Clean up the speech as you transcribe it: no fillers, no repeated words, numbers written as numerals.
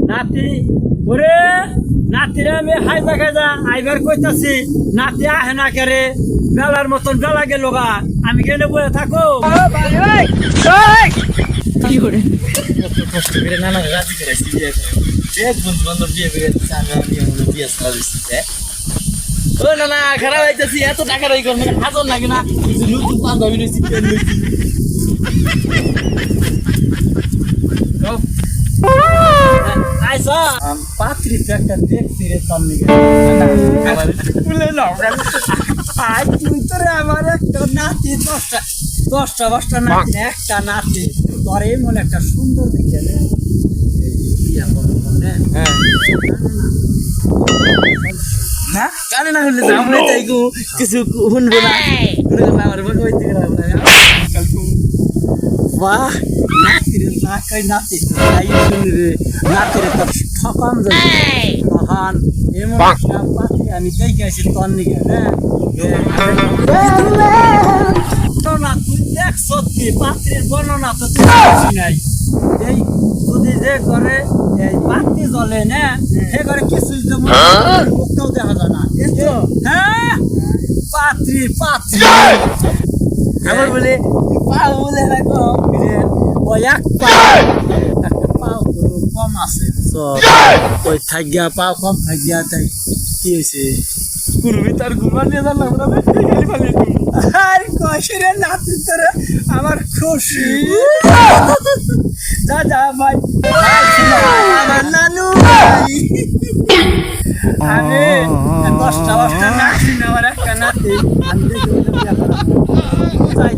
নাতি ওরে নাতিরে আমি হাইজা খাইজা আইবার কইতাছি নাতি আহে না কেরে বেলার মতন বেলা গেল গা আমি গেলে বয়ে থাকো কি করে কষ্ট করে নানা রাজি করাইছি বিয়ে করে দেখ বন্ধু বান্ধব বিয়ে করে বিয়ে সারা দিচ্ছে ও নানা খারাপ হইতেছি এত টাকা রাই করবে হাজার লাগে না নতুন বান্ধবী নিয়েছি আইসা পাত্রী একটা দেখছি রে সামনে বলে আজ তুই তো রে আমার একটা নাতি দশটা বাসটা নাতি একটা নাতি তোর এমন একটা সুন্দর দেখে রে না কানে না হলে আমরা চাই কিছু শুনবো না আমার হইতে বাহ নাতিরে না কই নাতি তাই শুনি রে নাতিরে তো ঠকাম যায় তখন এমন একটা পাত্রী আমি দেখে আসি তোর নিকে তো না তুই দেখ সত্যি পাত্রীর বর্ণনা তো তুই নাই এই যদি যে করে এই পাত্রী জ্বলে না সে করে কিছু যেমন মুখটাও দেখা যায় না হ্যাঁ পাত্রী আমার বলে পাও বলে রাখো ওই একটা পাও তো কম আছে ওই থাকিয়া পাও কম থাকিয়া তাই কি হয়েছে কুরবি তার ঘুমা নিয়ে জানলাম না খালি পালি আর কষের নাতি তোর আমার খুশি যা ভাই আমার নানু আমি 10টা নাতি আমার একটা নাতি আমি